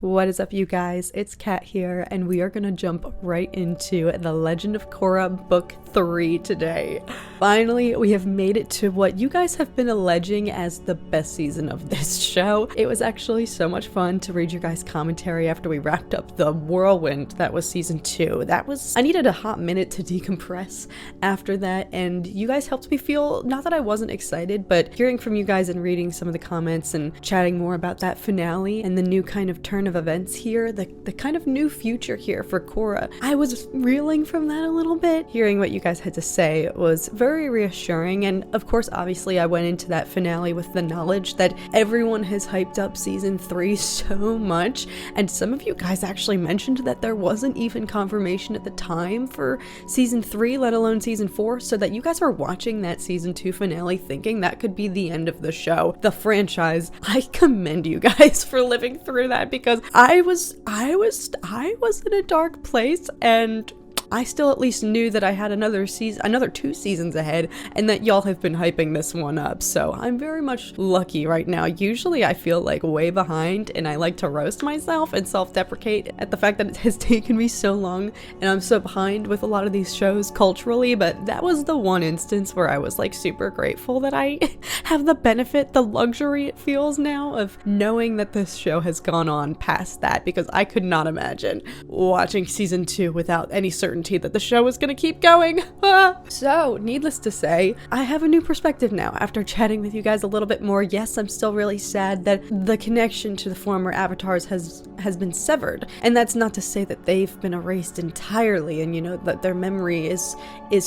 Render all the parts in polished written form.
What is up, you guys? It's Kat here, and we are gonna jump right into The Legend of Korra Book 3 today. Finally, we have made it to what you guys have been alleging as the best season of this show. It was actually so much fun to read your guys' commentary after we wrapped up the whirlwind that was season 2. I needed a hot minute to decompress after that, and you guys helped me feel, not that I wasn't excited, but hearing from you guys and reading some of the comments and chatting more about that finale and the new kind of turn of events here, the kind of new future here for Korra. I was reeling from that a little bit. Hearing what you guys had to say was very reassuring, and of course, obviously, I went into that finale with the knowledge that everyone has hyped up season 3 so much, and some of you guys actually mentioned that there wasn't even confirmation at the time for season 3, let alone season 4, so that you guys were watching that season 2 finale thinking that could be the end of the show, the franchise. I commend you guys for living through that, because I was in a dark place, and I still at least knew that I had another 2 seasons ahead, and that y'all have been hyping this one up, so I'm very much lucky right now. Usually I feel like way behind, and I like to roast myself and self-deprecate at the fact that it has taken me so long, and I'm so behind with a lot of these shows culturally, but that was the one instance where I was like super grateful that I have the benefit, the luxury it feels now of knowing that this show has gone on past that, because I could not imagine watching season 2 without any certainty that the show was gonna keep going. So, needless to say, I have a new perspective now after chatting with you guys a little bit more. Yes, I'm still really sad that the connection to the former avatars has been severed, and that's not to say that they've been erased entirely, and you know that their memory is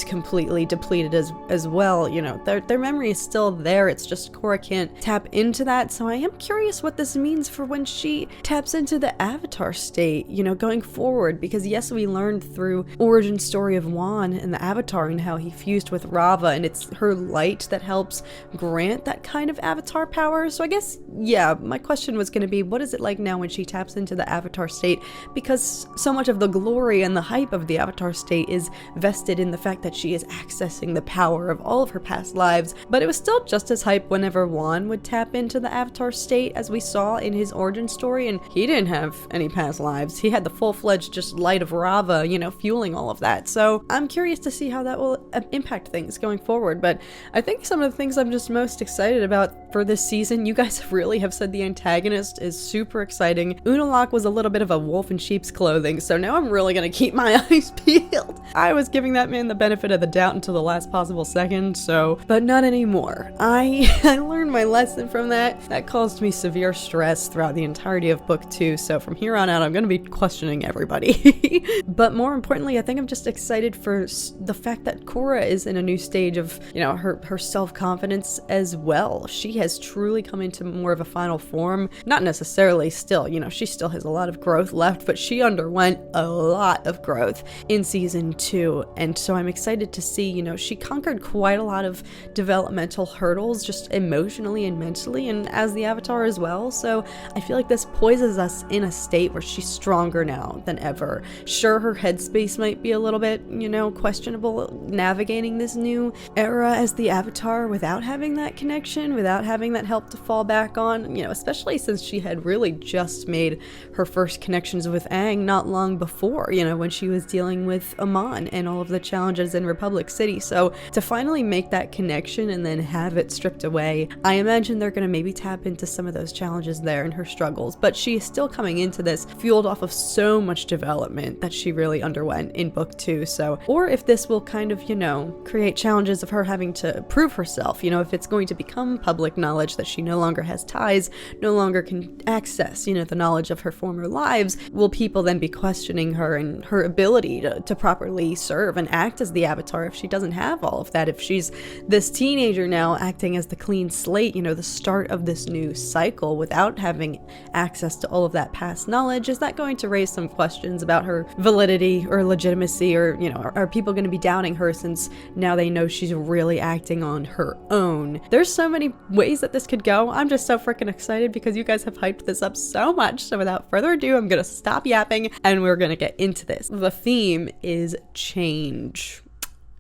completely depleted as well. You know, their memory is still there. It's just Korra can't tap into that. So I am curious what this means for when she taps into the avatar state, you know, going forward, because yes, we learned through origin story of Juan and the avatar and how he fused with Rava, and it's her light that helps grant that kind of avatar power. So I guess, yeah, my question was going to be, what is it like now when she taps into the avatar state? Because so much of the glory and the hype of the avatar state is vested in the fact that she is accessing the power of all of her past lives, but it was still just as hype whenever Juan would tap into the avatar state, as we saw in his origin story, and he didn't have any past lives. He had the full-fledged just light of Rava, you know, fueling all of that. So I'm curious to see how that will impact things going forward. But I think some of the things I'm just most excited about for this season, you guys really have said the antagonist is super exciting. Unalaq was a little bit of a wolf in sheep's clothing, so now I'm really gonna keep my eyes peeled. I was giving that man the benefit of the doubt until the last possible second, but not anymore. I learned my lesson from that. That caused me severe stress throughout the entirety of book 2, so from here on out I'm gonna be questioning everybody. But more importantly, I think I'm just excited for the fact that Korra is in a new stage of, you know, her self-confidence as well. She has truly come into more of a final form. Not necessarily still, you know, she still has a lot of growth left, but she underwent a lot of growth in season 2, and so I'm excited to see, you know, she conquered quite a lot of developmental hurdles, just emotionally and mentally, and as the avatar as well, so I feel like this poises us in a state where she's stronger now than ever. Sure, her headspace might be a little bit, you know, questionable navigating this new era as the avatar without having that connection, without having that help to fall back on, you know, especially since she had really just made her first connections with Aang not long before, you know, when she was dealing with Amon and all of the challenges in Republic City. So to finally make that connection and then have it stripped away, I imagine they're going to maybe tap into some of those challenges there and her struggles, but she is still coming into this fueled off of so much development that she really underwent in book 2. So, or if this will kind of, you know, create challenges of her having to prove herself, you know, if it's going to become public knowledge that she no longer has ties, no longer can access, you know, the knowledge of her former lives, will people then be questioning her and her ability to properly serve and act as the avatar if she doesn't have all of that, if she's this teenager now acting as the clean slate, you know, the start of this new cycle without having access to all of that past knowledge? Is that going to raise some questions about her validity or legitimacy, or, you know, are people going to be doubting her since now they know she's really acting on her own? There's so many ways that this could go. I'm just so freaking excited because you guys have hyped this up so much. So without further ado, I'm gonna stop yapping and we're gonna get into this. The theme is change.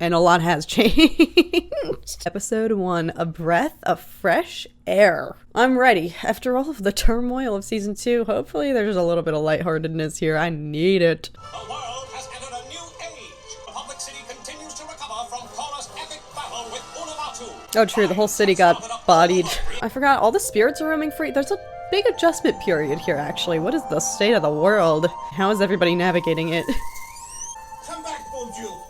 And a lot has changed. Episode 1, A Breath of Fresh Air. I'm ready. After all of the turmoil of season 2, hopefully there's a little bit of lightheartedness here. I need it. The world has entered a new age. Republic City continues to recover from Korra's epic battle with Uluwatu. Oh true, the whole city got bodied. I forgot, all the spirits are roaming free. There's a big adjustment period here, actually. What is the state of the world? How is everybody navigating it? Come back, Bonjour.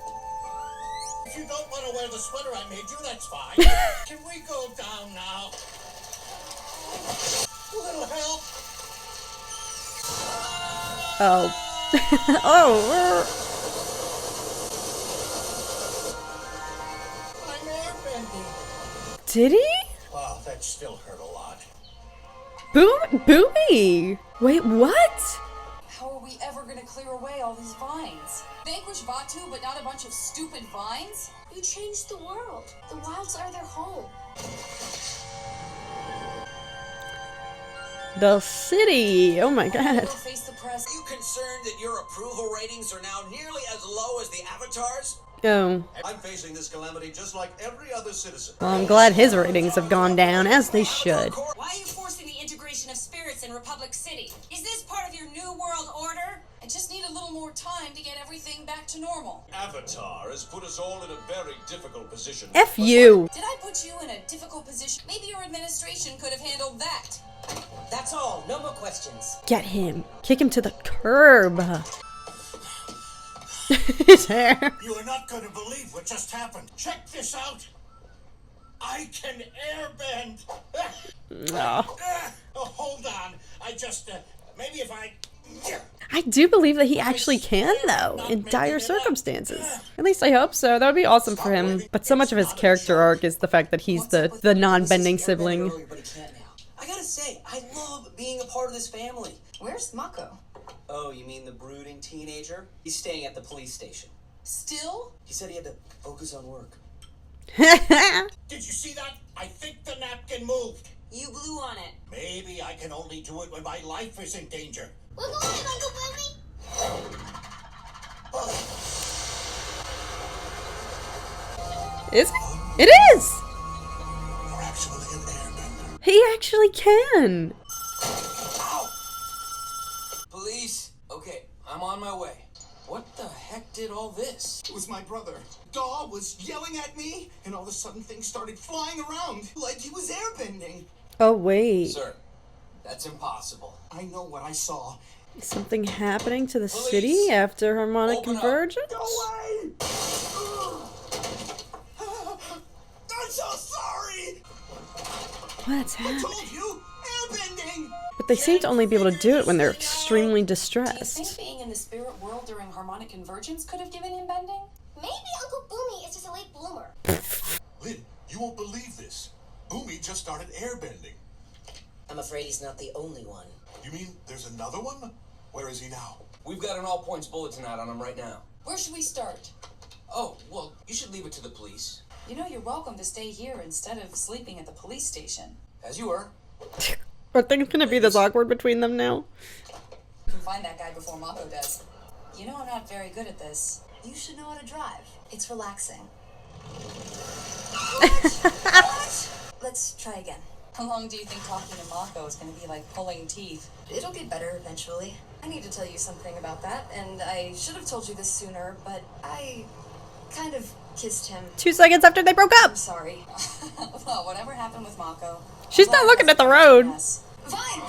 If you don't want to wear the sweater I made you, that's fine. Can we go down now? A little help? Oh. Oh. I'm airbending. Did he? Wow, that still hurt a lot. Boomy! Wait, what? How are we ever gonna clear away all these vines? Vanquish Vaatu, but not a bunch of stupid vines? You changed the world. The wilds are their home. The city! Oh my god. We'll face the press. Are you concerned that your approval ratings are now nearly as low as the Avatars? Oh. I'm facing this calamity just like every other citizen. Well, I'm glad his ratings have gone down, as they should. Why are you forcing the integration of spirits in Republic City? Is this part of your new world order? I just need a little more time to get everything back to normal. Avatar has put us all in a very difficult position. F you! Did I put you in a difficult position? Maybe your administration could have handled that. That's all. No more questions. Get him. Kick him to the curb. His hair. You are not going to believe what just happened. Check this out. I can airbend. Oh. Oh, hold on. I just, maybe if I... I do believe that he actually can, though, in dire circumstances. At least I hope so. That would be awesome for him. But so much of his character arc is the fact that he's the non-bending sibling. I gotta say, I love being a part of this family. Where's Mako? Oh, you mean the brooding teenager? He's staying at the police station. Still? He said he had to focus on work. Did you see that? I think the napkin moved. You blew on it. Maybe I can only do it when my life is in danger. We're going, Uncle Billy. Is it? It is! You're actually an airbender. He actually can! Ow! Police. Okay, I'm on my way. What the heck did all this? It was my brother. Daw was yelling at me, and all of a sudden things started flying around, like he was airbending. Oh, wait. Sir, that's impossible. I know what I saw. Is something happening to the Police, city after harmonic open up. convergence? Go away! I'm so sorry! What's I happening? told you! Airbending! But they seem to only be able to do it when they're extremely Do you distressed. think being in the spirit world during harmonic convergence could have given him bending? Maybe Uncle Boomy is just a late bloomer. Lynn, you won't believe this. Boomy just started airbending. I'm afraid he's not the only one. You mean there's another one? Where is he now? We've got an all-points bulletin out on him right now. Where should we start? Oh, well, you should leave it to the police. You know you're welcome to stay here instead of sleeping at the police station. As you were. Are things gonna be this awkward between them now? You can find that guy before Mako does. You know I'm not very good at this. You should know how to drive. It's relaxing. Let's try again. How long do you think talking to Mako is going to be like pulling teeth? It'll get better eventually. I need to tell you something about that, and I should have told you this sooner, but I kind of kissed him. 2 seconds after they broke up! I'm sorry. Well, whatever happened with Mako? She's not looking at the road. Fine.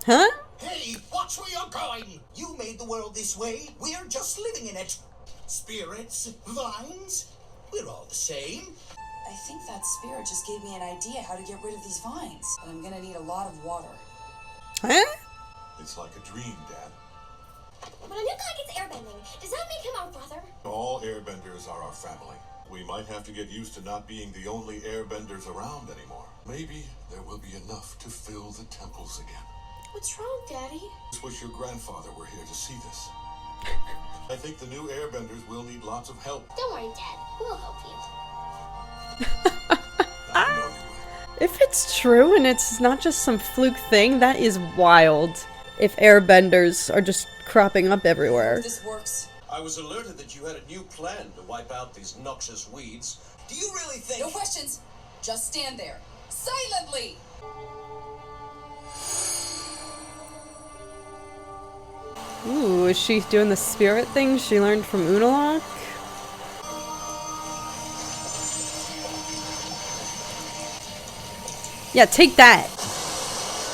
Huh? Hey, watch where you're going! You made the world this way. We're just living in it. Spirits, vines, we're all the same. I think that spirit just gave me an idea how to get rid of these vines. But I'm gonna need a lot of water. Huh? It's like a dream, Dad. When a new guy gets airbending, does that make him our brother? All airbenders are our family. We might have to get used to not being the only airbenders around anymore. Maybe there will be enough to fill the temples again. What's wrong, Daddy? Just wish your grandfather were here to see this. I think the new airbenders will need lots of help. Don't worry, Dad. We'll help you. I know you will. If it's true and it's not just some fluke thing, that is wild. If airbenders are just cropping up everywhere. If this works, I was alerted that you had a new plan to wipe out these noxious weeds. Do you really think— No questions. Just stand there. Silently! Ooh, is she doing the spirit thing she learned from Unalaq? Yeah, take that!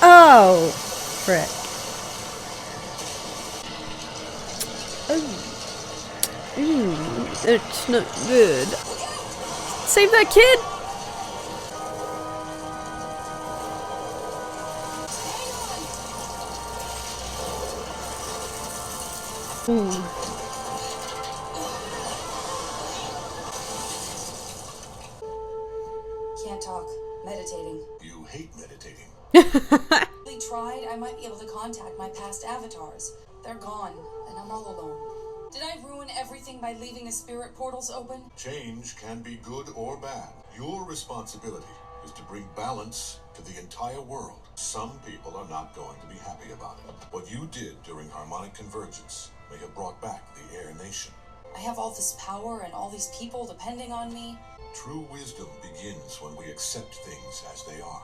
Oh! Frick. Oh. Ooh, it's not good. Save that kid! Ooh. Can't talk. Meditating. You hate meditating. We tried, I might be able to contact my past avatars. They're gone, and I'm all alone. Did I ruin everything by leaving the spirit portals open? Change can be good or bad. Your responsibility is to bring balance to the entire world. Some people are not going to be happy about it. What you did during harmonic convergence may have brought back the Air Nation. I have all this power and all these people depending on me. True wisdom begins when we accept things as they are.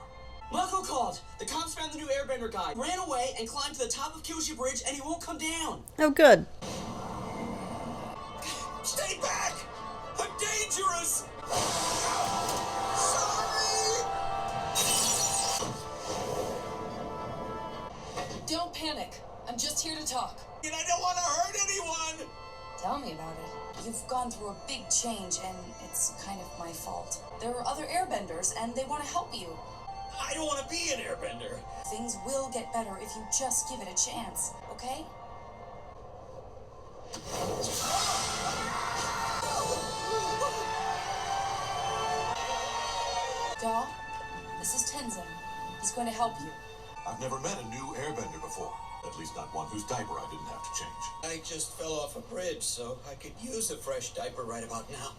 Mako called. The cops found the new airbender guy. Ran away and climbed to the top of Kyushu Bridge, and he won't come down. Oh, good. Stay back! I'm dangerous! Don't panic. I'm just here to talk. And I don't want to hurt anyone! Tell me about it. You've gone through a big change, and it's kind of my fault. There are other airbenders, and they want to help you. I don't want to be an airbender. Things will get better if you just give it a chance, okay? Doll, this is Tenzin. He's going to help you. I've never met a new airbender before. At least not one whose diaper I didn't have to change. I just fell off a bridge, so I could use a fresh diaper right about now.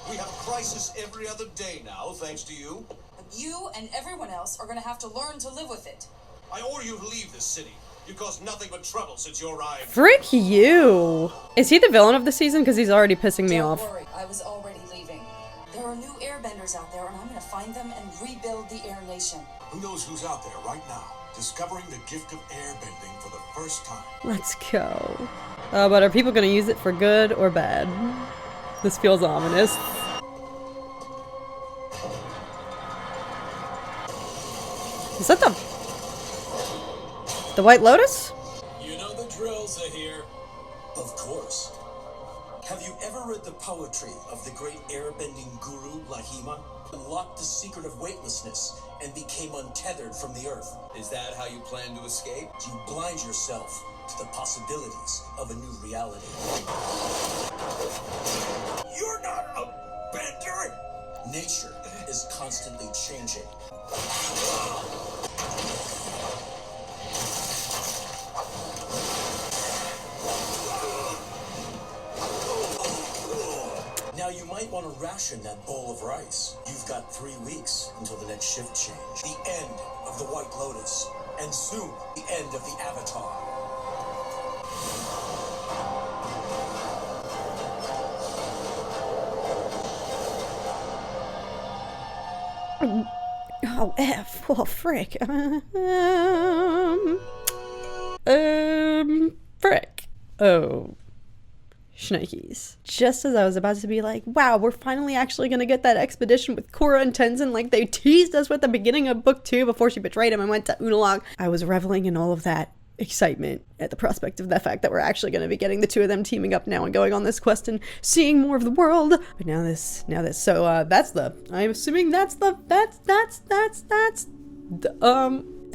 We have a crisis every other day now, thanks to you. But you and everyone else are going to have to learn to live with it. I order you to leave this city. You've caused nothing but trouble since you arrived. Frick you! Is he the villain of the season? Because he's already pissing me Don't off. worry, I was already leaving. There are new airbenders out there, and I'm going to find them and rebuild the Air Nation. Who knows who's out there right now, discovering the gift of airbending for the first time. Let's go. But are people gonna use it for good or bad? This feels ominous. Is that the White Lotus? You know the drills are here. Of course. Have you ever read the poetry of the great airbending guru Lahima? Unlocked the secret of weightlessness and became untethered from the earth. Is that how you plan to escape? You blind yourself to the possibilities of a new reality. You're not a bender! Nature is constantly changing. Now you might want to ration that bowl of rice. You've got 3 weeks until the next shift change. The end of the White Lotus. And soon, the end of the Avatar. Oh, F. Oh, frick. Frick. Oh. Shnikes. Just as I was about to be like, wow, we're finally actually gonna get that expedition with Korra and Tenzin like they teased us with the beginning of book 2 before she betrayed him and went to Unalaq. I was reveling in all of that excitement at the prospect of the fact that we're actually going to be getting the two of them teaming up now and going on this quest and seeing more of the world. But now this. So I'm assuming that's the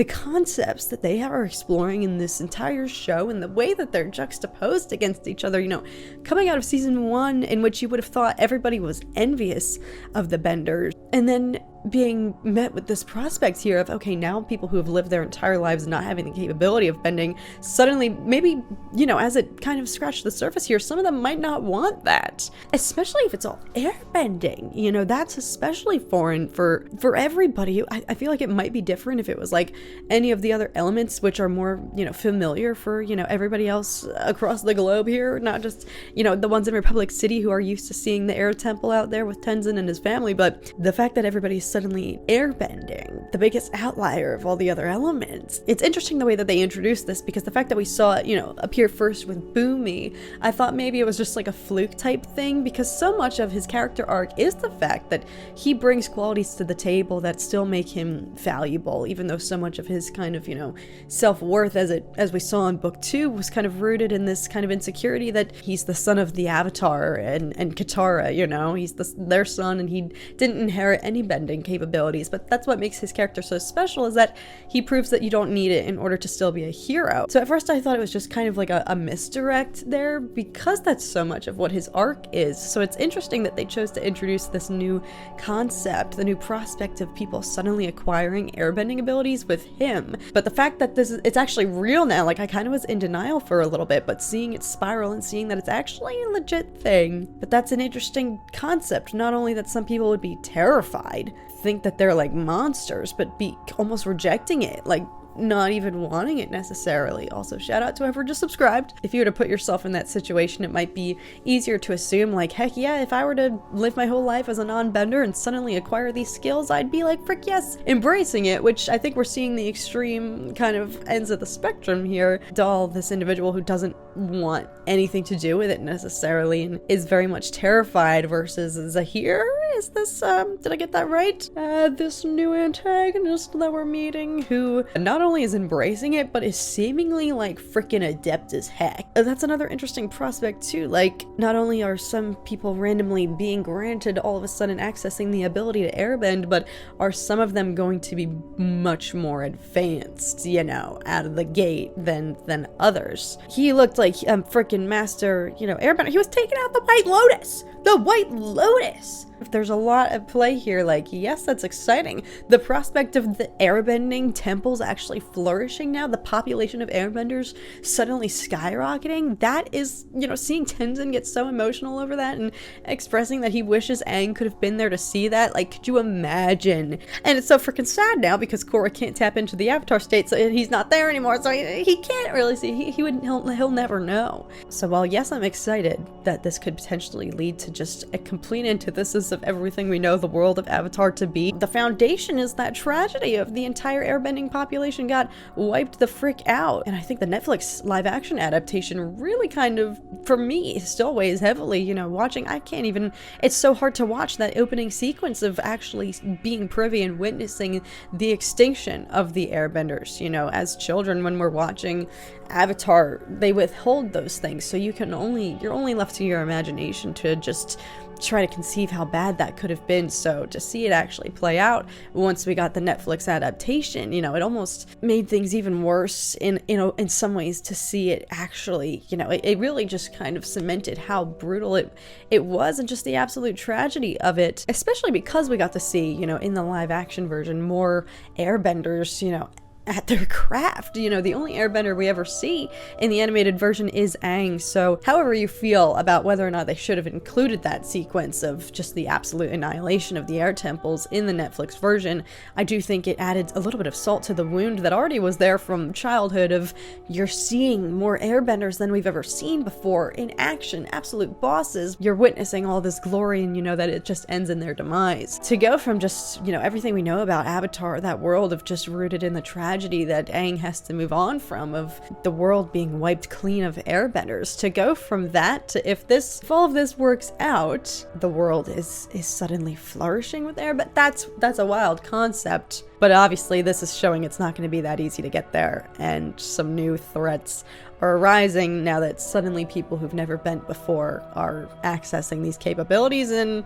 concepts that they are exploring in this entire show and the way that they're juxtaposed against each other, you know, coming out of season 1 in which you would have thought everybody was envious of the Benders, and then being met with this prospect here of, okay, now people who have lived their entire lives not having the capability of bending, suddenly, maybe, you know, as it kind of scratched the surface here, some of them might not want that. Especially if it's all airbending, you know, that's especially foreign for everybody. I feel like it might be different if it was like any of the other elements which are more, you know, familiar for, you know, everybody else across the globe here, not just, you know, the ones in Republic City who are used to seeing the air temple out there with Tenzin and his family. But the fact that everybody's suddenly airbending, the biggest outlier of all the other elements. It's interesting the way that they introduced this, because the fact that we saw it, you know, appear first with Boomy, I thought maybe it was just like a fluke type thing, because so much of his character arc is the fact that he brings qualities to the table that still make him valuable, even though so much of his kind of, you know, self-worth, as we saw in book 2, was kind of rooted in this kind of insecurity that he's the son of the Avatar and Katara, you know, he's their son, and he didn't inherit any bending capabilities. But that's what makes his character so special, is that he proves that you don't need it in order to still be a hero. So at first I thought it was just kind of like a misdirect there, because that's so much of what his arc is. So it's interesting that they chose to introduce this new concept, the new prospect of people suddenly acquiring airbending abilities with him. But the fact that it's actually real now, like I kind of was in denial for a little bit, but seeing it spiral and seeing that it's actually a legit thing. But that's an interesting concept. Not only that some people would be terrified, think that they're like monsters, but be almost rejecting it, like not even wanting it necessarily. Also, shout out to whoever just subscribed. If you were to put yourself in that situation, it might be easier to assume like, heck yeah, if I were to live my whole life as a non-bender and suddenly acquire these skills, I'd be like, frick yes, embracing it, which I think we're seeing the extreme kind of ends of the spectrum here. Doll, this individual who doesn't want anything to do with it necessarily and is very much terrified, versus Zahir, is this, did I get that right? This new antagonist that we're meeting, who not only is embracing it, but is seemingly like freaking adept as heck. That's another interesting prospect too. Like, not only are some people randomly being granted all of a sudden accessing the ability to airbend, but are some of them going to be much more advanced, you know, out of the gate than others. He looked like freaking master, you know, airbender. He was taking out the White Lotus! The White Lotus! If there's a lot at play here, like, yes, that's exciting. The prospect of the airbending temples actually flourishing now, the population of airbenders suddenly skyrocketing, that is, you know, seeing Tenzin get so emotional over that and expressing that he wishes Aang could have been there to see that, like, could you imagine? And it's so freaking sad now because Korra can't tap into the Avatar state, so he's not there anymore, so he can't really see, he'll never know. So while yes, I'm excited that this could potentially lead to just a complete antithesis of everything we know the world of Avatar to be, the foundation is that tragedy of the entire airbending population got wiped the frick out. And I think the Netflix live action adaptation really kind of, for me, still weighs heavily, you know, watching, I can't even, it's so hard to watch that opening sequence of actually being privy and witnessing the extinction of the airbenders. You know, as children, when we're watching Avatar, they withhold those things, so you're only left to your imagination to just try to conceive how bad that could have been. So to see it actually play out once we got the Netflix adaptation, you know, it almost made things even worse in some ways to see it actually, you know, it really just kind of cemented how brutal it was, and just the absolute tragedy of it, especially because we got to see, you know, in the live action version, more airbenders, you know, at their craft. You know, the only airbender we ever see in the animated version is Aang. So however you feel about whether or not they should have included that sequence of just the absolute annihilation of the air temples in the Netflix version, I do think it added a little bit of salt to the wound that already was there from childhood of, you're seeing more airbenders than we've ever seen before in action, absolute bosses. You're witnessing all this glory, and you know that it just ends in their demise. To go from just, you know, everything we know about Avatar, that world of just rooted in the tragedy that Aang has to move on from, of the world being wiped clean of airbenders, to go from that to, if all of this works out, the world is suddenly flourishing with airbenders. That's a wild concept, but obviously this is showing it's not going to be that easy to get there, and some new threats are arising now that suddenly people who've never bent before are accessing these capabilities, and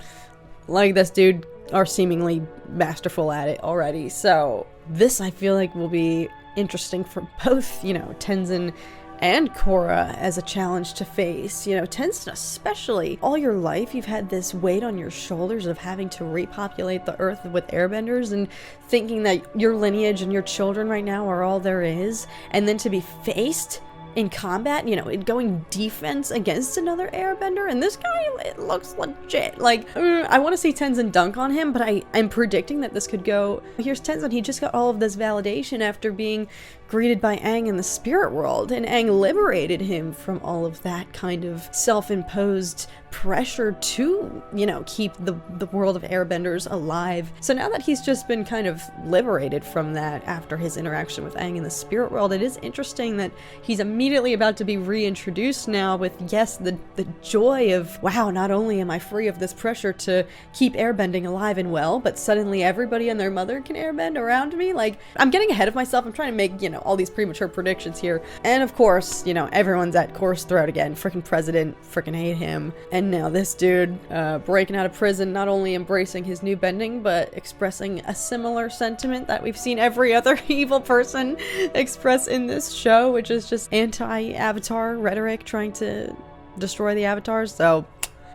like this dude are seemingly masterful at it already. So this, I feel like, will be interesting for both, you know, Tenzin and Korra as a challenge to face. You know, Tenzin especially. All your life you've had this weight on your shoulders of having to repopulate the earth with airbenders and thinking that your lineage and your children right now are all there is, and then to be faced in combat, you know, going defense against another airbender, and this guy, it looks legit. Like, I want to see Tenzin dunk on him, but I'm predicting that this could go, here's Tenzin, he just got all of this validation after being greeted by Aang in the spirit world, and Aang liberated him from all of that kind of self-imposed pressure to, you know, keep the world of airbenders alive. So now that he's just been kind of liberated from that after his interaction with Aang in the spirit world, it is interesting that he's immediately about to be reintroduced now with, yes, the joy of, wow, not only am I free of this pressure to keep airbending alive and well, but suddenly everybody and their mother can airbend around me. Like, I'm getting ahead of myself. I'm trying to make, you know, all these premature predictions here. And of course, you know, everyone's at Korra's throat again. Freaking president, freaking hate him. And now this dude breaking out of prison, not only embracing his new bending, but expressing a similar sentiment that we've seen every other evil person express in this show, which is just anti-Avatar rhetoric, trying to destroy the Avatars. So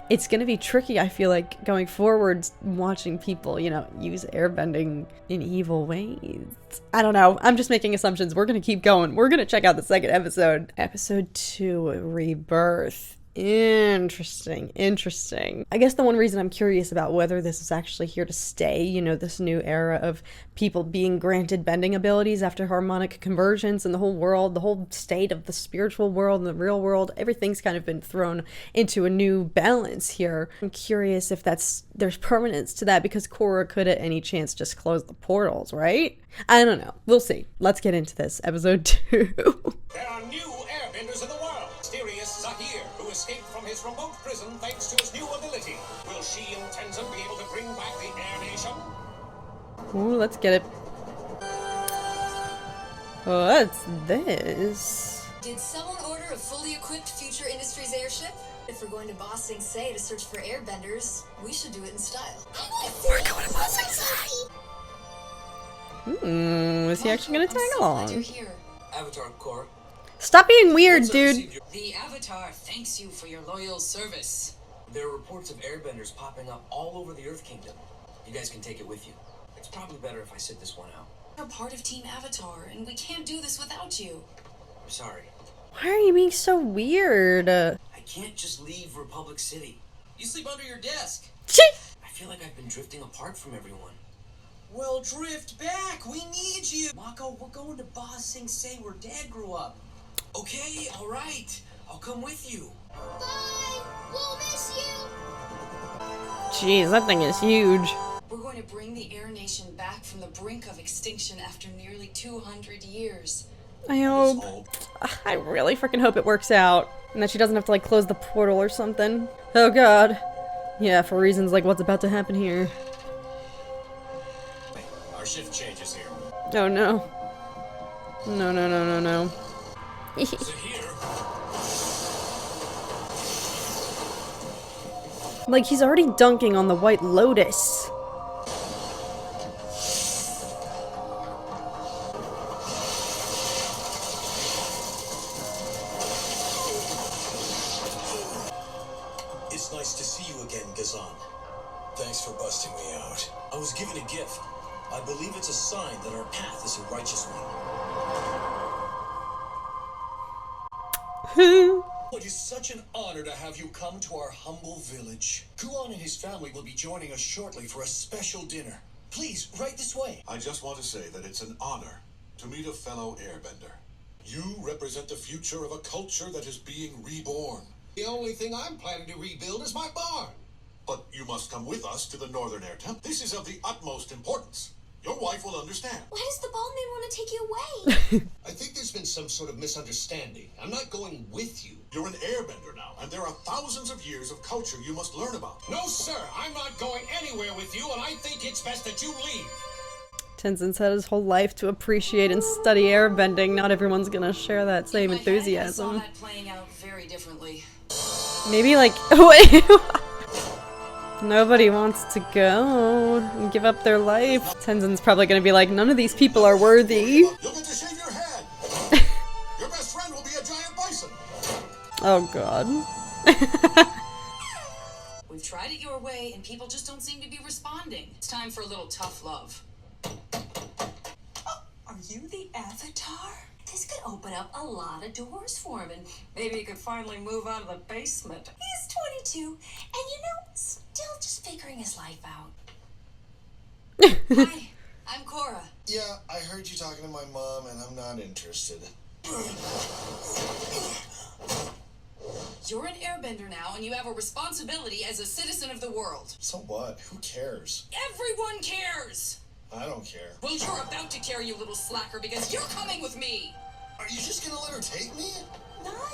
it's gonna be tricky, I feel like, going forward, watching people, you know, use airbending in evil ways. I don't know. I'm just making assumptions. We're gonna keep going. We're gonna check out the second episode. Episode 2, Rebirth. Interesting. I guess the one reason I'm curious about whether this is actually here to stay, you know, this new era of people being granted bending abilities after harmonic convergence, and the whole world, the whole state of the spiritual world and the real world, everything's kind of been thrown into a new balance here. I'm curious if there's permanence to that, because Korra could at any chance just close the portals, right? I don't know. We'll see. Let's get into this. Episode 2. There are new airbenders in the world. Mysterious Zahir, who escaped from his remote prison thanks to his new ability. Will she and Tenzin be able to bring back the Air Nation? Ooh, let's get it. What's this? Did someone order a fully equipped Future Industries airship? If we're going to Ba Sing Se to search for airbenders, we should do it in style. We're going to Ba Sing Se! Is he actually gonna tag along? You're here. Avatar Korra. Stop being weird, dude. The Avatar thanks you for your loyal service. There are reports of airbenders popping up all over the Earth Kingdom. You guys can take it with you. It's probably better if I sit this one out. You're part of Team Avatar, and we can't do this without you. I'm sorry. Why are you being so weird? I can't just leave Republic City. You sleep under your desk. I feel like I've been drifting apart from everyone. Well, drift back. We need you. Mako, we're going to Ba Sing Se where Dad grew up. Okay, all right. I'll come with you. Bye! We'll miss you! Jeez, that thing is huge. We're going to bring the Air Nation back from the brink of extinction after nearly 200 years. I hope. I really freaking hope it works out. And that she doesn't have to, like, close the portal or something. Oh god. Yeah, for reasons like what's about to happen here. Our shift changes here. Oh no. No. Like, he's already dunking on the White Lotus. It's nice to see you again, Gazan. Thanks for busting me out. I was given a gift. I believe it's a sign that our path is a righteous one. It is such an honor to have you come to our humble village. Kuan and his family will be joining us shortly for a special dinner. Please, right this way. I just want to say that it's an honor to meet a fellow airbender. You represent the future of a culture that is being reborn. The only thing I'm planning to rebuild is my barn. But you must come with us to the Northern Air Temple. This is of the utmost importance. Your wife will understand. Why does the bald man want to take you away? I think there's been some sort of misunderstanding. I'm not going with you. You're an airbender now, and there are thousands of years of culture you must learn about. No, sir. I'm not going anywhere with you, and I think it's best that you leave. Tenzin's had his whole life to appreciate and study airbending. Not everyone's gonna share that same enthusiasm. I saw that playing out very differently. Maybe, like, wait. Nobody wants to go and give up their life. Tenzin's probably gonna be like, none of these people are worthy. You'll get to shave your head. Your best friend will be a giant Oh god. We've tried it your way, and people just don't seem to be responding. It's time for a little tough love. Are you the Avatar? This could open up a lot of doors for him, and maybe he could finally move out of the basement. He's 22, and still just figuring his life out. Hi, I'm Korra. Yeah, I heard you talking to my mom, and I'm not interested. You're an airbender now, and you have a responsibility as a citizen of the world. So what? Who cares? Everyone cares! I don't care. Well, you're about to care, you little slacker, because you're coming with me! Are you just gonna let her take me?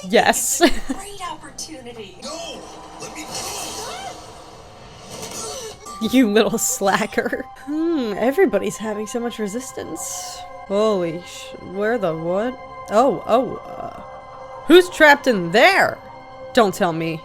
Yes. It's a great opportunity. No! Let me go! You little slacker. Everybody's having so much resistance. Holy where the what? Who's trapped in there? Don't tell me.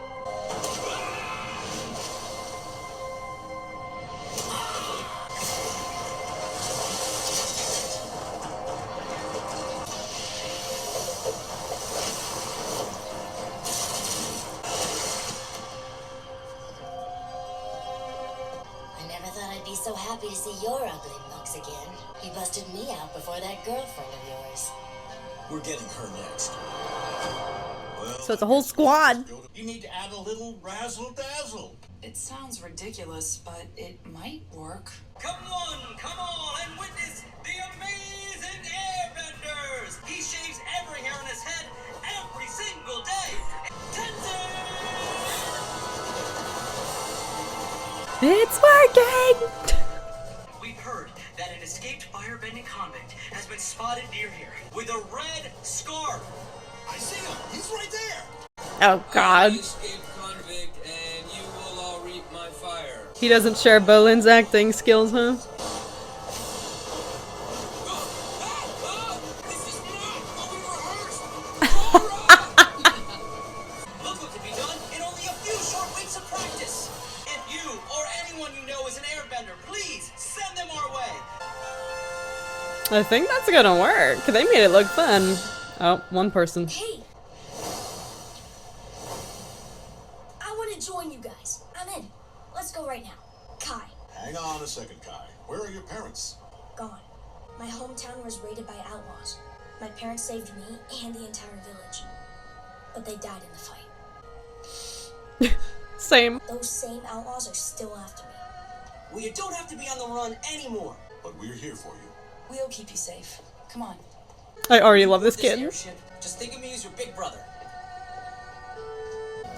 So happy to see your ugly mugs again. You busted me out before that girlfriend of yours. We're getting her next. Well, So it's a whole squad. You need to add a little razzle-dazzle. It sounds ridiculous, but it might work. Come on, and witness the amazing airbenders! He shaves every hair on his head every single day! Tenzin! It's working! We've heard that an escaped firebending convict has been spotted near here with a red scarf. I see him! He's right there! Oh god. Escaped convict, and you will all reap my fire. He doesn't share Bolin's acting skills, huh? This is not what we rehearsed! Look what can be done in only a few short weeks of practice. If you or anyone you know is an airbender, please send them our way. I think that's gonna work. They made it look fun. Oh, one person. Hey! I want to join you guys. I'm in. Let's go right now. Kai, hang on a second, Kai. Where are your parents? gone. My hometown was raided by outlaws. My parents saved me and the entire village. But they died in the fight. Same. Those same outlaws are still after me. Well, you don't have to be on the run anymore. But we're here for you. We'll keep you safe. Come on. I already love this kid. Airship, just think of me as your big brother.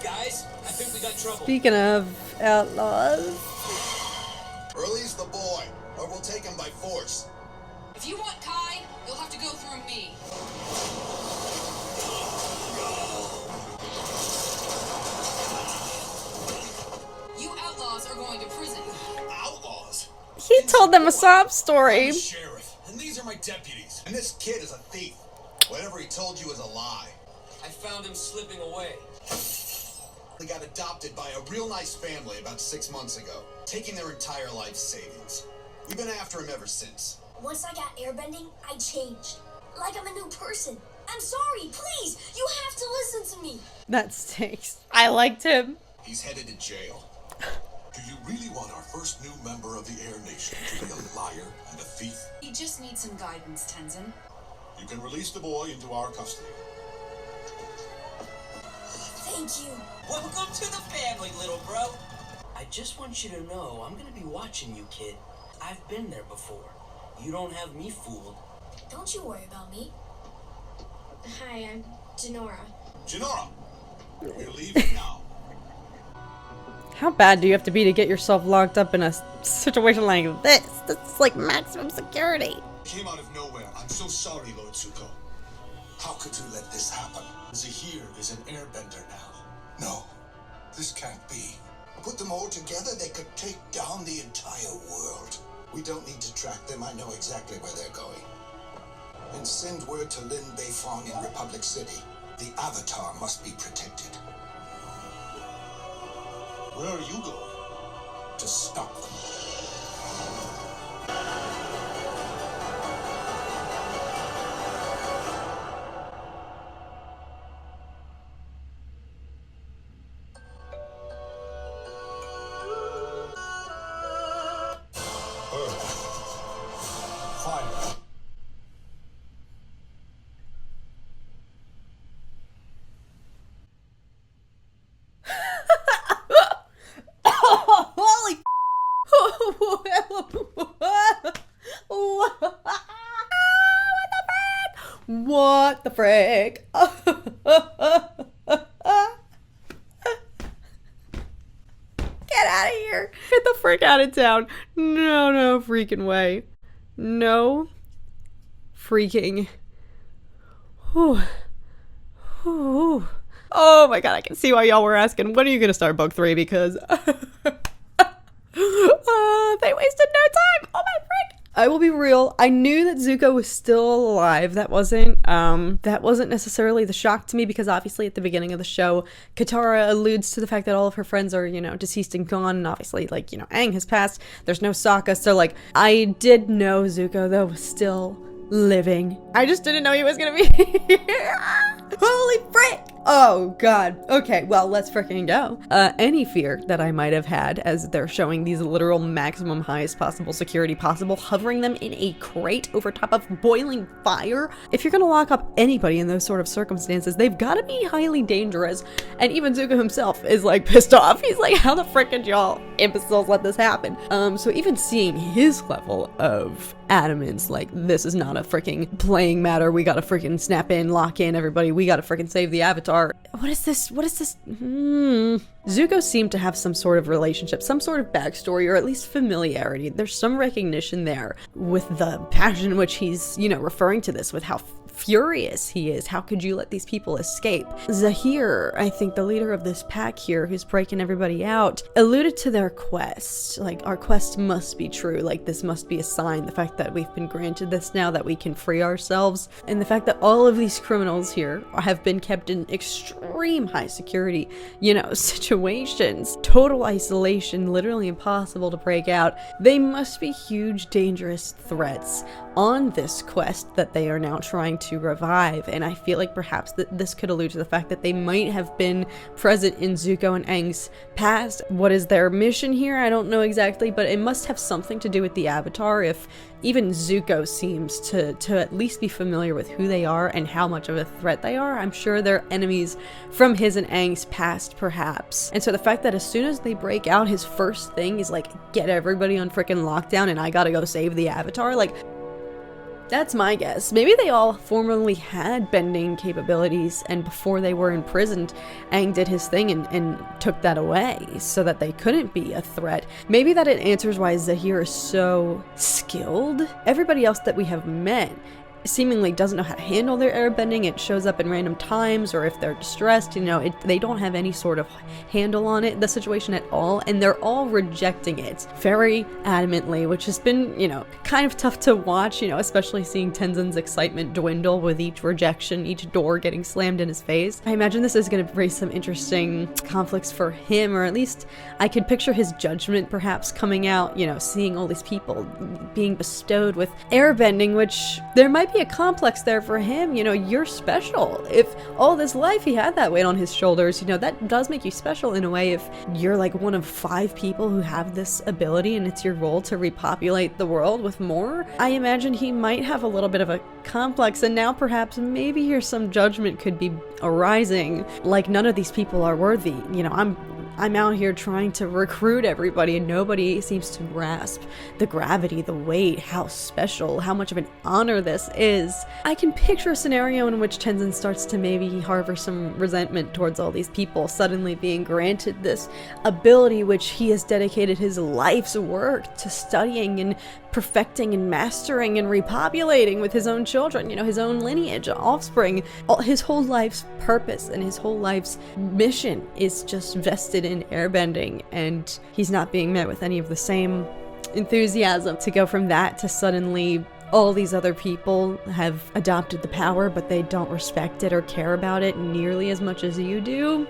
Guys, I think we got trouble. Speaking of outlaws. Release the boy, or we'll take him by force. If you want Kai, you'll have to go through me. You outlaws are going to prison. Outlaws? He told them a sob story. I'm the sheriff, and these are my deputies. And this kid is a thief. Whatever he told you is a lie. I found him slipping away. He got adopted by a real nice family about 6 months ago, taking their entire life savings. We've been after him ever since. Once I got airbending, I changed. Like I'm a new person. I'm sorry, please! You have to listen to me! That stinks. I liked him. He's headed to jail. Do you really want our first new member of the Air Nation to be a liar and a thief? He just needs some guidance, Tenzin. You can release the boy into our custody. Thank you. Welcome to the family, little bro. I just want you to know I'm gonna be watching you, kid. I've been there before. You don't have me fooled. Don't you worry about me. Hi, I'm Denora. Jinora, we're leaving now. How bad do you have to be to get yourself locked up in a situation like this? That's like maximum security. Came out of nowhere. I'm so sorry, Lord Zuko. How could you let this happen? Zahir is an airbender now. No, this can't be. Put them all together, they could take down the entire world. We don't need to track them. I know exactly where they're going. And send word to Lin Beifong in Republic City. The Avatar must be protected. Where are you going? To stop them. What the frick? Get out of here. Get the frick out of town. No freaking way. No freaking. Whew. Whew. Oh my god, I can see why y'all were asking, when are you gonna start book 3? Because they wasted no time. Oh my frick. I will be real. I knew that Zuko was still alive. That wasn't necessarily the shock to me, because obviously at the beginning of the show, Katara alludes to the fact that all of her friends are, you know, deceased and gone, and obviously, like, you know, Aang has passed. There's no Sokka, so like, I did know Zuko though was still living. I just didn't know he was gonna be here. Holy frick! Oh god. Okay, well, let's freaking go. Any fear that I might have had as they're showing these literal maximum highest possible security possible, hovering them in a crate over top of boiling fire. If you're gonna lock up anybody in those sort of circumstances, they've gotta be highly dangerous. And even Zuko himself is like pissed off. He's like, how the frick did y'all imbeciles let this happen? So even seeing his level of adamance, like, this is not a freaking playing matter, we gotta freaking snap in, lock in everybody, we gotta freaking save the Avatar. What is this? Zuko seemed to have some sort of relationship, some sort of backstory, or at least familiarity. There's some recognition there with the passion in which he's, you know, referring to this, with how furious he is. How could you let these people escape? Zahir, I think the leader of this pack here, who's breaking everybody out, alluded to their quest. Like, our quest must be true. Like, this must be a sign. The fact that we've been granted this now, that we can free ourselves, and the fact that all of these criminals here have been kept in extreme high security, you know, situations, total isolation, literally impossible to break out. They must be huge, dangerous threats on this quest that they are now trying to revive. And I feel like perhaps that this could allude to the fact that they might have been present in Zuko and Aang's past. What is their mission here? I don't know exactly, but it must have something to do with the Avatar, if even Zuko seems to at least be familiar with who they are and how much of a threat they are. I'm sure they're enemies from his and Aang's past, perhaps. And so the fact that as soon as they break out, his first thing is like, get everybody on freaking lockdown and I gotta go save the Avatar, like, that's my guess. Maybe they all formerly had bending capabilities, and before they were imprisoned, Aang did his thing and took that away so that they couldn't be a threat. Maybe that it answers why Zahir is so skilled. Everybody else that we have met seemingly doesn't know how to handle their airbending. It shows up in random times, or if they're distressed, you know, they don't have any sort of handle on it, the situation at all, and they're all rejecting it very adamantly, which has been, you know, kind of tough to watch, you know, especially seeing Tenzin's excitement dwindle with each rejection, each door getting slammed in his face. I imagine this is going to raise some interesting conflicts for him, or at least I could picture his judgment perhaps coming out, you know, seeing all these people being bestowed with airbending, which there might be a complex there for him. You know, you're special. If all this life he had that weight on his shoulders, you know, that does make you special in a way. If you're like one of 5 people who have this ability and it's your role to repopulate the world with more, I imagine he might have a little bit of a complex, and now perhaps maybe here some judgment could be arising, like none of these people are worthy. You know, I'm out here trying to recruit everybody and nobody seems to grasp the gravity, the weight, how special, how much of an honor this is. I can picture a scenario in which Tenzin starts to maybe harbor some resentment towards all these people suddenly being granted this ability which he has dedicated his life's work to studying and perfecting and mastering and repopulating with his own children, you know, his own lineage, offspring. His whole life's purpose and his whole life's mission is just vested in airbending, and he's not being met with any of the same enthusiasm. To go from that to suddenly all these other people have adopted the power, but they don't respect it or care about it nearly as much as you do,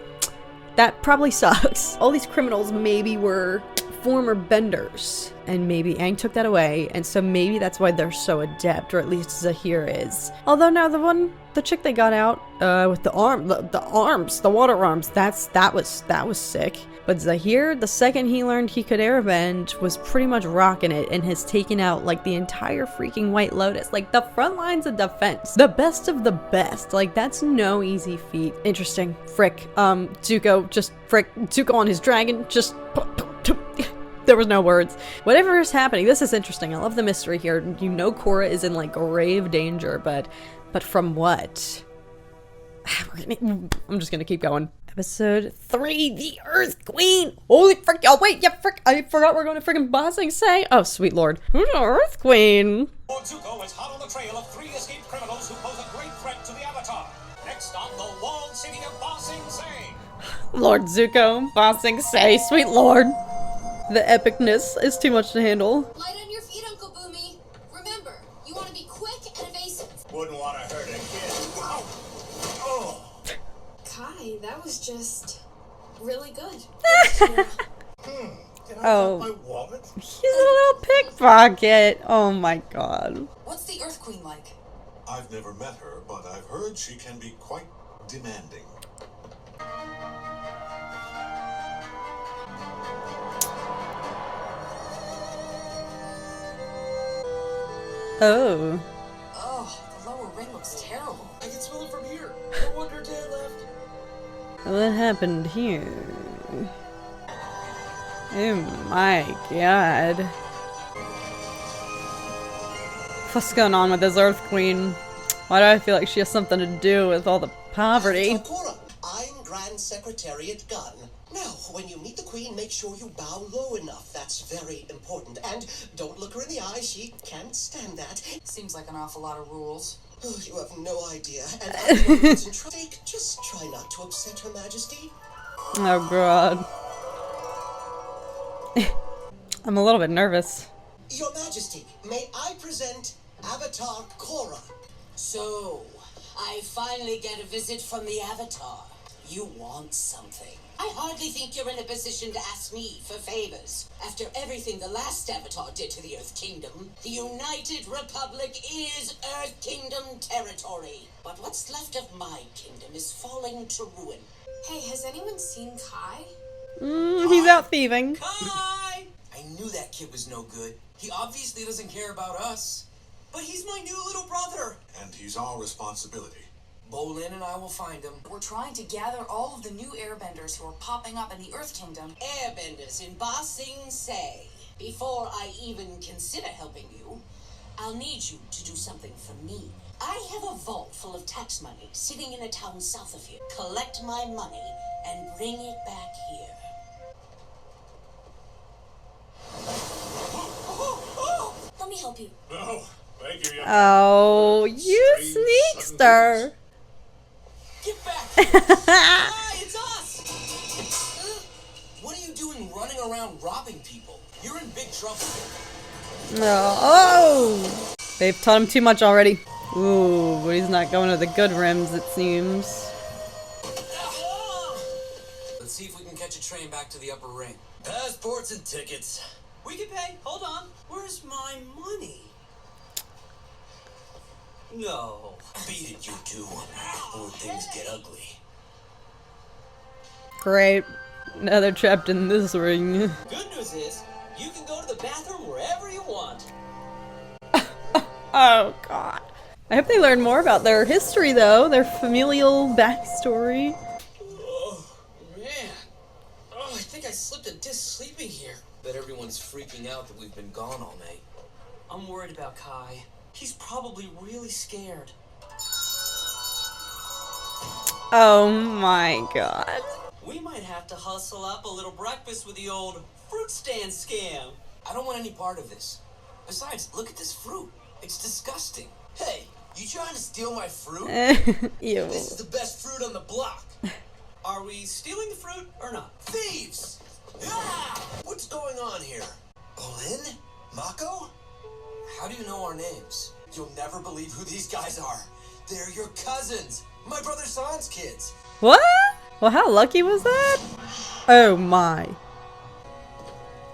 that probably sucks. All these criminals maybe were former benders, and maybe Aang took that away, and so maybe that's why they're so adept, or at least Zahir is. Although now the chick they got out with the arms, the water arms, that was sick. But Zahir, the second he learned he could airbend, was pretty much rocking it and has taken out like the entire freaking White Lotus, like the front lines of defense, the best of the best. Like, that's no easy feat. Interesting. Frick. Zuko on his dragon, just there was no words. Whatever is happening, this is interesting. I love the mystery here. You know Korra is in like grave danger, but But from what? I'm just gonna keep going. Episode 3, the Earth Queen! Holy frick! Oh wait, yeah, frick! I forgot we're going to freaking Ba Sing Se! Oh, sweet lord. Who's the Earth Queen? Lord Zuko is hot on the trail of 3 escaped criminals who pose a great threat to the Avatar. Next stop, the walled city of Ba Sing Se. Lord Zuko, Ba Sing Se, sweet lord. The epicness is too much to handle. Light on your feet, Uncle Boomy. Remember, you want to be quick and evasive. Wouldn't want to hurt a kid. Wow. Oh. Kai, that was just really good. Can I Oh. have my wallet? He's a little pickpocket. Oh my god. What's the Earth Queen like? I've never met her, but I've heard she can be quite demanding. Oh. Oh, the lower rim looks terrible. I can smell it from here. No wonder Dad left. What happened here? Oh my god. What's going on with this Earth Queen? Why do I feel like she has something to do with all the poverty? Korra, I'm Grand Secretariat Gunn. Now, when you meet the Queen, make sure you bow low enough. That's very important. And don't look her in the eye. She can't stand that. Seems like an awful lot of rules. Oh, you have no idea. And afterwards, just try not to upset Her Majesty. Oh god. I'm a little bit nervous. Your Majesty, may I present Avatar Korra? So, I finally get a visit from the Avatar. You want something. I hardly think you're in a position to ask me for favors. After everything the last Avatar did to the Earth Kingdom, the United Republic is Earth Kingdom territory. But what's left of my kingdom is falling to ruin. Hey, has anyone seen Kai? He's out thieving. Kai! I knew that kid was no good. He obviously doesn't care about us. But he's my new little brother. And he's our responsibility. Bolin and I will find him. We're trying to gather all of the new airbenders who are popping up in the Earth Kingdom. Airbenders in Ba Sing Se. Before I even consider helping you, I'll need you to do something for me. I have a vault full of tax money sitting in a town south of here. Collect my money and bring it back here. Let me help you. No, thank you. Oh, you sneakster. Get back here! Kai, it's us! What are you doing running around robbing people? You're in big trouble. Oh! They've taught him too much already. Ooh, but he's not going to the good rims, it seems. Let's see if we can catch a train back to the upper ring. Passports and tickets. We can pay. Hold on. Where's my money? No. Beat it, you two, before things get ugly. Great. Now they're trapped in this ring. Good news is, you can go to the bathroom wherever you want. Oh god. I hope they learn more about their history though, their familial backstory. Oh, man. Oh, I think I slipped a disc sleeping here. Bet everyone's freaking out that we've been gone all night. I'm worried about Kai. He's probably really scared. Oh my god. We might have to hustle up a little breakfast with the old fruit stand scam. I don't want any part of this. Besides, look at this fruit. It's disgusting. Hey, you trying to steal my fruit? Ew. This is the best fruit on the block. Are we stealing the fruit or not? Thieves! Ah! What's going on here? Bolin? Mako? How do you know our names? You'll never believe who these guys are. They're your cousins. My brother San's kids. What? Well, how lucky was that? Oh my.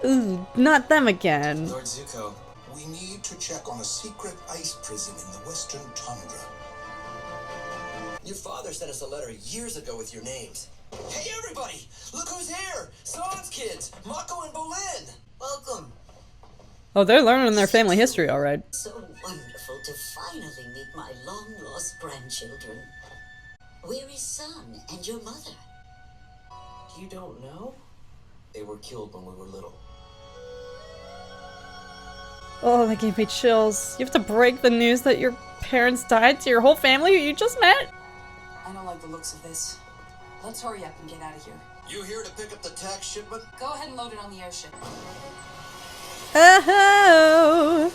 Ooh, not them again. Lord Zuko. We need to check on a secret ice prison in the western tundra. Your father sent us a letter years ago with your names. Hey, everybody! Look who's here! San's kids, Mako and Bolin! Welcome. Oh, they're learning their family history, alright. So wonderful to finally meet my long-lost grandchildren. Where is Son and your mother? You don't know? They were killed when we were little. Oh, that gave me chills. You have to break the news that your parents died to your whole family who you just met? I don't like the looks of this. Let's hurry up and get out of here. You here to pick up the tax shipment? Go ahead and load it on the airship. Oh.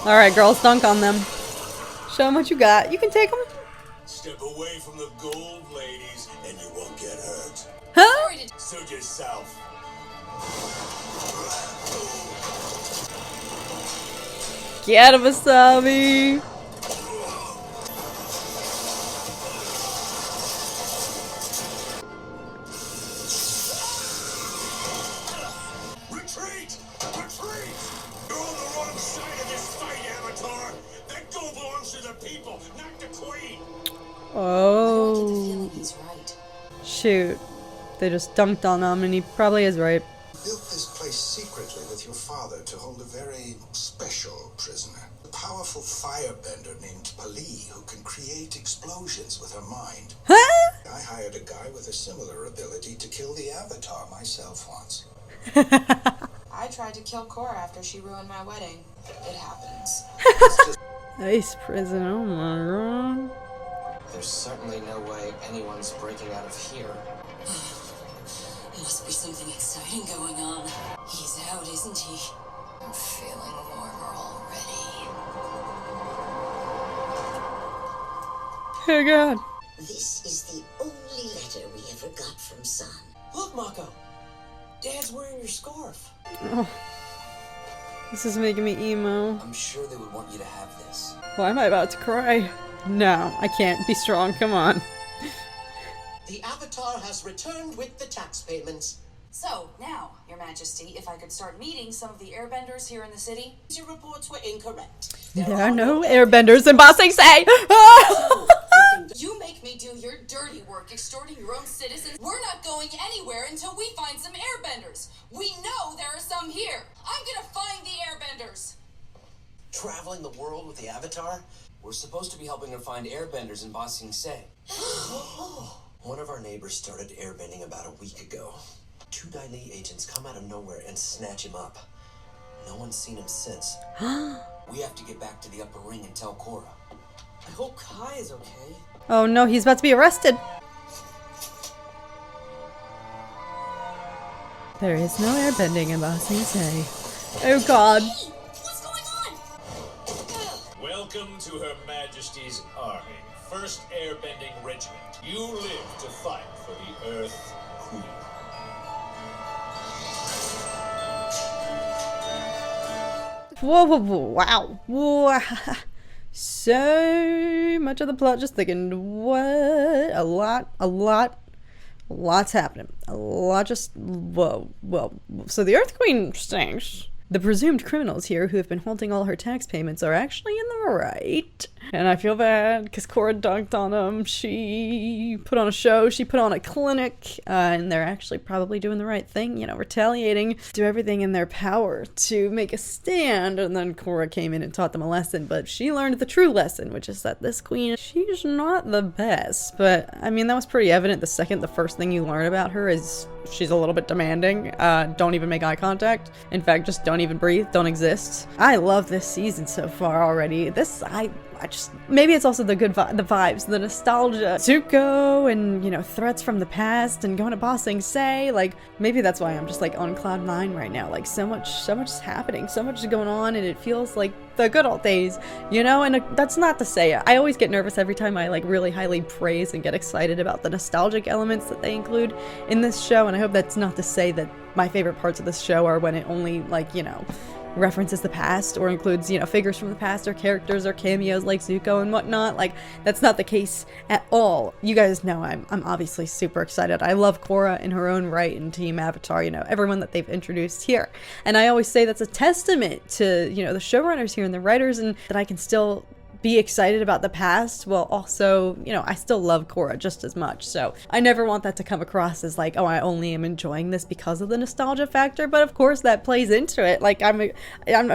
Alright, girls, dunk on them. Show them what you got. You can take them. Step away from the gold, ladies, and you won't get hurt. Huh? Suit yourself. Get him, Wasabi. Retreat! Retreat! You're on the wrong side of this fight, Avatar. That gold belongs to the people, not the Queen. Oh. He's right. Shoot. They just dunked on him, and he probably is right. Built this place secretly with your father to hold a very special prisoner. A powerful firebender named Pali who can create explosions with her mind. Huh? I hired a guy with a similar ability to kill the Avatar myself once. I tried to kill Korra after she ruined my wedding. It happens. Ice prison, oh my god. There's certainly no way anyone's breaking out of here. Must be something exciting going on. He's out, isn't he? I'm feeling warmer already. Oh god. This is the only letter we ever got from Son. Look, Mako! Dad's wearing your scarf. Oh. This is making me emo. I'm sure they would want you to have this. Why am I about to cry? No, I can't. Be strong, come on. The Avatar has returned with the tax payments. So, now, Your Majesty, if I could start meeting some of the airbenders here in the city? Your reports were incorrect. There are no airbenders in Ba Sing Se! You make me do your dirty work extorting your own citizens. We're not going anywhere until we find some airbenders. We know there are some here. I'm gonna find the airbenders. Traveling the world with the Avatar? We're supposed to be helping her find airbenders in Ba Sing Se. One of our neighbors started airbending about a week ago. 2 Dai Li agents come out of nowhere and snatch him up. No one's seen him since. We have to get back to the upper ring and tell Korra. I hope Kai is okay. Oh no, he's about to be arrested. There is no airbending in Ba Sing Se. Oh god. What's going on? Welcome to Her Majesty's Army, 1st Airbending Regiment. You live to fight for the Earth Queen. Whoa, whoa, whoa, wow. Whoa. So much of the plot just thinking, what? Lots happening. A lot just, whoa, well, so the Earth Queen stinks. The presumed criminals here who have been holding all her tax payments are actually in the right. And I feel bad because Korra dunked on them. She put on a show, she put on a clinic, and they're actually probably doing the right thing, you know, retaliating, do everything in their power to make a stand. And then Korra came in and taught them a lesson, but she learned the true lesson, which is that this queen, she's not the best. But I mean, that was pretty evident the first thing you learn about her is she's a little bit demanding. Don't even make eye contact. In fact, just don't even breathe, don't exist. I love this season so far already. I just, maybe it's also the good the vibes, the nostalgia. Zuko and, you know, threats from the past and going to Ba Sing Se, like, maybe that's why I'm just like on cloud 9 right now. Like so much is happening, so much is going on, and it feels like the good old days, you know? And that's not to say, I always get nervous every time I like really highly praise and get excited about the nostalgic elements that they include in this show, and I hope that's not to say that my favorite parts of this show are when it only, like, you know, references the past or includes, you know, figures from the past or characters or cameos like Zuko and whatnot. Like, that's not the case at all. You guys know I'm obviously super excited. I love Korra in her own right and Team Avatar, you know, everyone that they've introduced here. And I always say that's a testament to, you know, the showrunners here and the writers, and that I can still be excited about the past while also, you know, I still love Korra just as much. So I never want that to come across as like, oh, I only am enjoying this because of the nostalgia factor. But of course that plays into it. Like I'm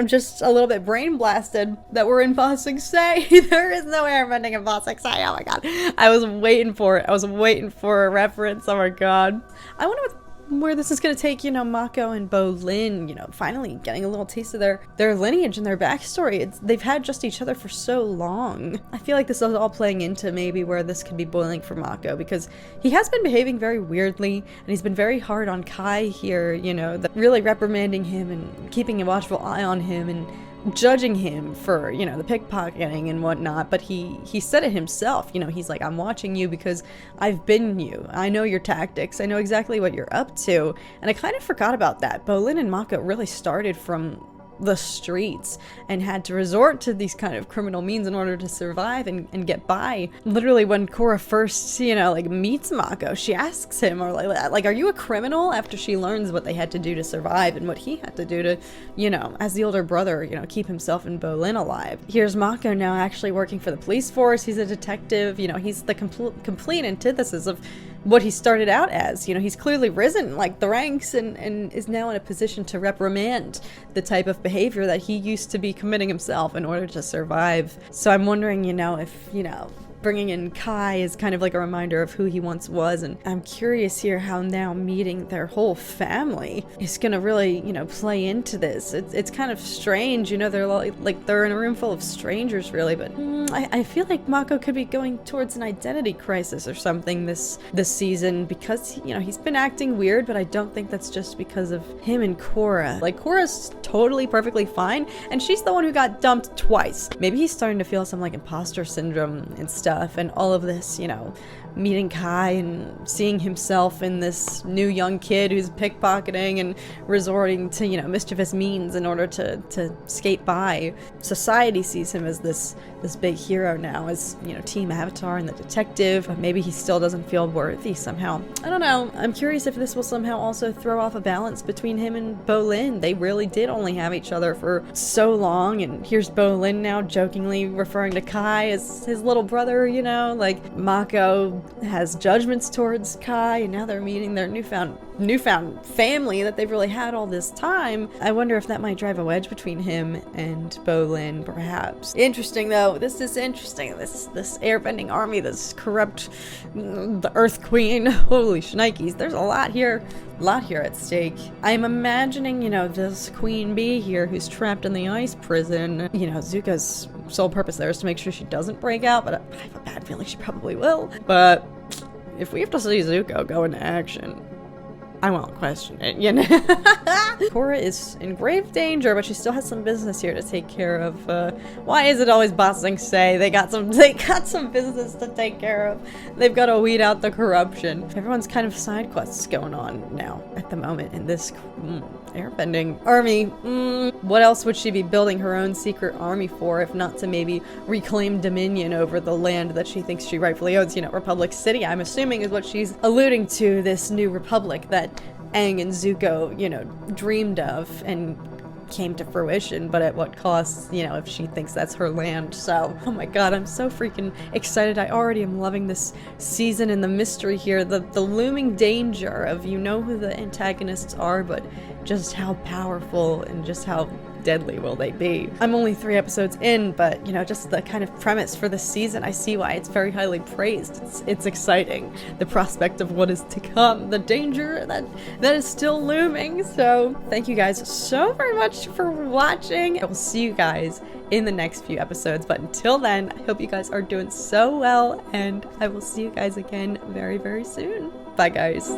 just a little bit brain blasted that we're in Ba Sing Se. There is no airbending in Ba Sing Se. Oh my god. I was waiting for it. I was waiting for a reference. Oh my god. I wonder where this is going to take, you know, Mako and Bolin, you know, finally getting a little taste of their lineage and their backstory. They've had just each other for so long. I feel like this is all playing into maybe where this could be boiling for Mako, because he has been behaving very weirdly, and he's been very hard on Kai here, you know, really reprimanding him and keeping a watchful eye on him and judging him for, you know, the pickpocketing and whatnot. But he said it himself, you know, he's like, I'm watching you because I've been you. I know your tactics. I know exactly what you're up to. And I kind of forgot about that. Bolin and Mako really started from the streets and had to resort to these kind of criminal means in order to survive and get by. Literally, when Korra first, you know, like meets Mako, she asks him, or like, are you a criminal? After she learns what they had to do to survive and what he had to do to, you know, as the older brother, you know, keep himself and Bolin alive. Here's Mako now actually working for the police force. He's a detective. You know, he's the complete antithesis of what he started out as. You know, he's clearly risen like the ranks and is now in a position to reprimand the type of behavior that he used to be committing himself in order to survive. So I'm wondering, you know, if, you know, bringing in Kai is kind of like a reminder of who he once was, and I'm curious here how now meeting their whole family is gonna really, you know, play into this. It's kind of strange, you know, they're like they're in a room full of strangers really, but I feel like Mako could be going towards an identity crisis or something this season, because, you know, he's been acting weird, but I don't think that's just because of him and Korra. Like, Korra's totally perfectly fine, and she's the one who got dumped twice. Maybe he's starting to feel some like imposter syndrome and stuff. And all of this, you know, meeting Kai and seeing himself in this new young kid who's pickpocketing and resorting to, you know, mischievous means in order to skate by. Society sees him as this big hero now, as, you know, Team Avatar and the detective. But maybe he still doesn't feel worthy somehow. I don't know. I'm curious if this will somehow also throw off a balance between him and Bolin. They really did only have each other for so long, and here's Bolin now jokingly referring to Kai as his little brother, you know, like Mako has judgments towards Kai, and now they're meeting their newfound family that they've really had all this time. I wonder if that might drive a wedge between him and Bolin, perhaps. Interesting though. This is interesting. This airbending army, this corrupt, the Earth Queen. Holy shnikes. There's a lot here at stake. I'm imagining, you know, this Queen Bee here who's trapped in the ice prison. You know, Zuko's sole purpose there is to make sure she doesn't break out, but I have a bad feeling she probably will. But if we have to see Zuko go into action, I won't question it, you know? Korra is in grave danger, but she still has some business here to take care of. Why is it always bossing say? They got some business to take care of. They've got to weed out the corruption. Everyone's kind of side quests going on now at the moment in this airbending army. What else would she be building her own secret army for, if not to maybe reclaim dominion over the land that she thinks she rightfully owns? You know, Republic City, I'm assuming, is what she's alluding to, this new republic that Aang and Zuko, you know, dreamed of and came to fruition, but at what cost, you know, if she thinks that's her land. So, oh my god, I'm so freaking excited. I already am loving this season and the mystery here, the looming danger of, you know who the antagonists are, but just how powerful and just how deadly will they be. I'm only 3 episodes in, but, you know, just the kind of premise for this season, I see why it's very highly praised. It's exciting. The prospect of what is to come, the danger that is still looming. So thank you guys so very much for watching. I will see you guys in the next few episodes, but until then, I hope you guys are doing so well, and I will see you guys again very, very soon. Bye, guys.